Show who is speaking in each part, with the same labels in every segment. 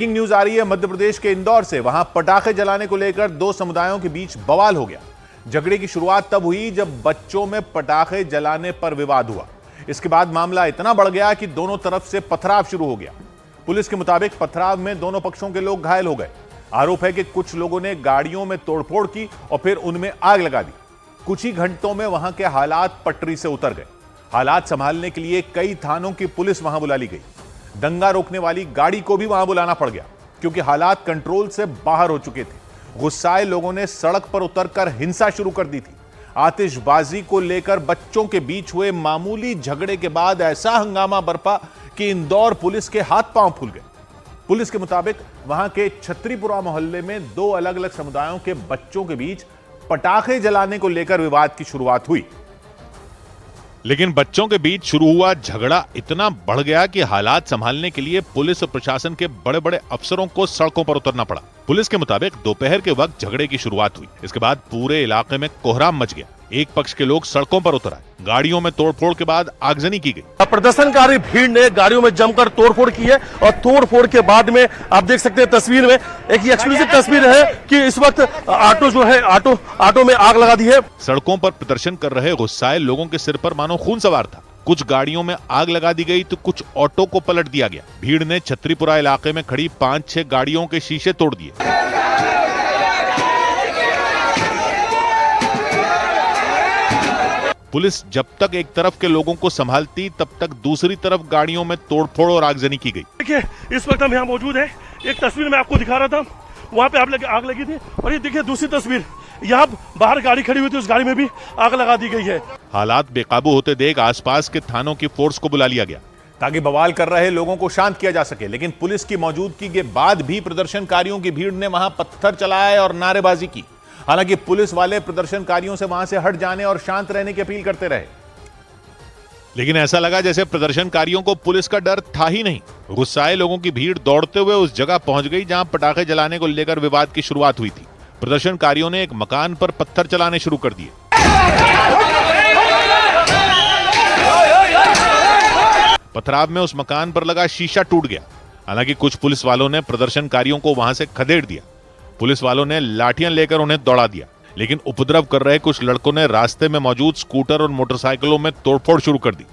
Speaker 1: Breaking news आ रही है मध्य प्रदेश के इंदौर से। वहां पटाखे जलाने को लेकर दो समुदायों के बीच बवाल हो गया। झगड़े की शुरुआत तब हुई जब बच्चों में पटाखे जलाने पर विवाद हुआ। इसके बाद मामला इतना बढ़ गया कि दोनों तरफ से पथराव शुरू हो गया। पुलिस के मुताबिक पथराव में दोनों पक्षों के लोग घायल हो गए। आरोप है कि कुछ लोगों ने गाड़ियों में तोड़फोड़ की और फिर उनमें आग लगा दी। कुछ ही घंटों में वहां के हालात पटरी से उतर गए। हालात संभालने के लिए कई थानों की पुलिस वहां बुला ली गई। दंगा रोकने वाली गाड़ी को भी वहां बुलाना पड़ गया क्योंकि हालात कंट्रोल से बाहर हो चुके थे। गुस्साए लोगों ने सड़क पर उतरकर हिंसा शुरू कर दी थी। आतिशबाजी को लेकर बच्चों के बीच हुए मामूली झगड़े के बाद ऐसा हंगामा बरपा कि इंदौर पुलिस के हाथ पांव फूल गए। पुलिस के मुताबिक वहां के छत्रीपुरा मोहल्ले में दो अलग अलग समुदायों के बच्चों के बीच पटाखे जलाने को लेकर विवाद की शुरुआत हुई, लेकिन बच्चों के बीच शुरू हुआ झगड़ा इतना बढ़ गया कि हालात संभालने के लिए पुलिस और प्रशासन के बड़े बड़े अफसरों को सड़कों पर उतरना पड़ा। पुलिस के मुताबिक दोपहर के वक्त झगड़े की शुरुआत हुई। इसके बाद पूरे इलाके में कोहराम मच गया। एक पक्ष के लोग सड़कों पर उतर आए। गाड़ियों में तोड़फोड़ के बाद आगजनी की गई।
Speaker 2: प्रदर्शनकारी भीड़ ने गाड़ियों में जमकर तोड़फोड़ की है और तोड़फोड़ के बाद में आप देख सकते हैं तस्वीर में एक एक्सक्लूसिव तस्वीर है कि इस वक्त ऑटो जो है ऑटो में आग लगा दी है।
Speaker 1: सड़कों पर प्रदर्शन कर रहे गुस्साए लोगों के सिर पर मानो खून सवार था। कुछ गाड़ियों में आग लगा दी गई तो कुछ ऑटो को पलट दिया गया। भीड़ ने छत्रीपुरा इलाके में खड़ी 5-6 गाड़ियों के शीशे तोड़ दिए। पुलिस जब तक एक तरफ के लोगों को संभालती तब तक दूसरी तरफ गाड़ियों में तोड़फोड़ और आगजनी की गई।
Speaker 2: देखिए इस वक्त हम यहाँ मौजूद हैं। एक तस्वीर मैं आपको दिखा रहा था, वहाँ पे आग लगी थी और ये देखिए दूसरी तस्वीर, यहाँ बाहर गाड़ी खड़ी हुई थी, उस गाड़ी में भी आग लगा दी गई है।
Speaker 1: हालात बेकाबू होते देख आसपास के थानों की फोर्स को बुला लिया गया ताकि बवाल कर रहे लोगों को शांत किया जा सके, लेकिन पुलिस की मौजूदगी के बाद भी प्रदर्शनकारियों की भीड़ ने वहां पत्थर चलाए और नारेबाजी की। हालांकि पुलिस वाले प्रदर्शनकारियों से वहां से हट जाने और शांत रहने की अपील करते रहे, लेकिन ऐसा लगा जैसे प्रदर्शनकारियों को पुलिस का डर था ही नहीं। गुस्साए लोगों की भीड़ दौड़ते हुए उस जगह पहुंच गई जहां पटाखे जलाने को लेकर विवाद की शुरुआत हुई थी। प्रदर्शनकारियों ने एक मकान पर पत्थर चलाने शुरू कर दिए। पथराव में उस मकान पर लगा शीशा टूट गया। हालांकि कुछ पुलिस वालों ने प्रदर्शनकारियों को वहां से खदेड़ दिया। पुलिस वालों ने लाठियां लेकर उन्हें दौड़ा दिया, लेकिन उपद्रव कर रहे कुछ लड़कों ने रास्ते में मौजूद स्कूटर और मोटरसाइकिलों में तोड़फोड़ शुरू कर दी।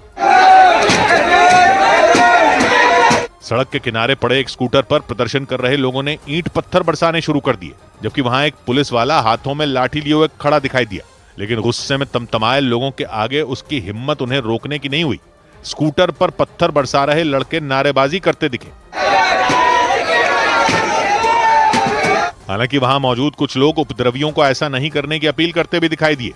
Speaker 1: सड़क के किनारे पड़े एक स्कूटर पर प्रदर्शन कर रहे लोगों ने ईंट पत्थर बरसाने शुरू कर दिए, जबकि वहां एक पुलिस वाला हाथों में लाठी लिए हुए खड़ा दिखाई दिया, लेकिन गुस्से में तमतमाए लोगों के आगे उसकी हिम्मत उन्हें रोकने की नहीं हुई। स्कूटर पर पत्थर बरसा रहे लड़के नारेबाजी करते दिखे। हालांकि वहां मौजूद कुछ लोग उपद्रवियों को ऐसा नहीं करने की अपील करते भी दिखाई दिए।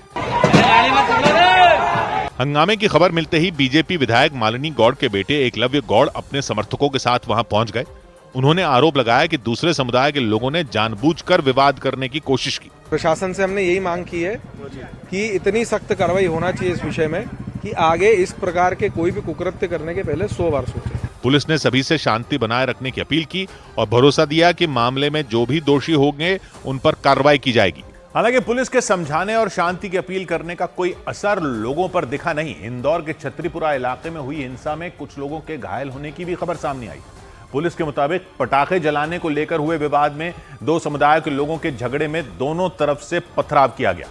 Speaker 1: हंगामे की खबर मिलते ही बीजेपी विधायक मालिनी गौड़ के बेटे एकलव्य गौड़ अपने समर्थकों के साथ वहां पहुंच गए। उन्होंने आरोप लगाया कि दूसरे समुदाय के लोगों ने जानबूझकर विवाद करने की कोशिश की।
Speaker 3: प्रशासन से हमने यही मांग की है कि इतनी सख्त कार्रवाई होना चाहिए इस विषय में कि आगे इस प्रकार के कोई भी कुकृत्य करने के पहले 100 बार सोचें।
Speaker 1: पुलिस ने सभी से शांति बनाए रखने की अपील की और भरोसा दिया कि मामले में जो भी दोषी होंगे उन पर कार्रवाई की जाएगी। हालांकि पुलिस के समझाने और शांति की अपील करने का कोई असर लोगों पर दिखा नहीं। इंदौर के छत्रीपुरा इलाके में हुई हिंसा में कुछ लोगों के घायल होने की भी खबर सामने आई। पुलिस के मुताबिक पटाखे जलाने को लेकर हुए विवाद में दो समुदाय के लोगों के झगड़े में दोनों तरफ से पथराव किया गया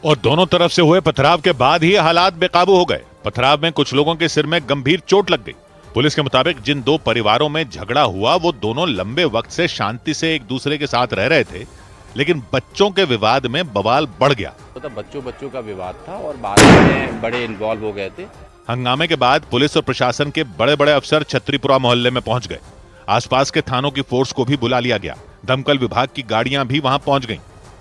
Speaker 1: और दोनों तरफ से हुए पथराव के बाद ही हालात बेकाबू हो गए। पथराव में कुछ लोगों के सिर में गंभीर चोट लग गई। पुलिस के मुताबिक जिन दो परिवारों में झगड़ा हुआ वो दोनों लंबे वक्त से शांति से एक दूसरे के साथ रह रहे थे, लेकिन बच्चों के विवाद में बवाल बढ़ गया।
Speaker 4: तो बच्चों का विवाद था और बाद में बड़े इन्वॉल्व हो गए थे।
Speaker 1: हंगामे के बाद पुलिस और प्रशासन के बड़े बड़े अफसर छत्रीपुरा मोहल्ले में पहुंच गए। आसपास के थानों की फोर्स को भी बुला लिया गया। दमकल विभाग की गाड़ियां भी वहां पहुंच गईं।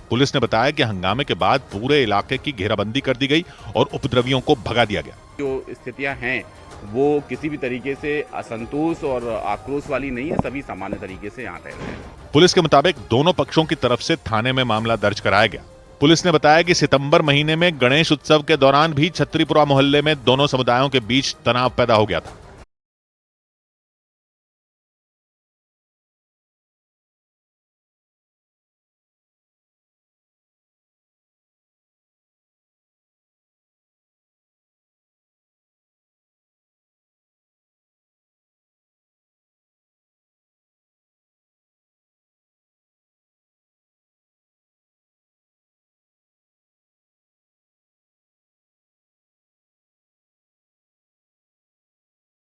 Speaker 1: पुलिस ने बताया कि हंगामे के बाद पूरे इलाके की घेराबंदी कर दी गई और उपद्रवियों को भगा दिया गया।
Speaker 4: जो स्थितियां हैं वो किसी भी तरीके से असंतोष और आक्रोश वाली नहीं है, सभी सामान्य तरीके से यहाँ रह रहे हैं।
Speaker 1: पुलिस के मुताबिक दोनों पक्षों की तरफ से थाने में मामला दर्ज कराया गया। पुलिस ने बताया कि सितंबर महीने में गणेश उत्सव के दौरान भी छत्रीपुरा मोहल्ले में दोनों समुदायों के बीच तनाव पैदा हो गया था।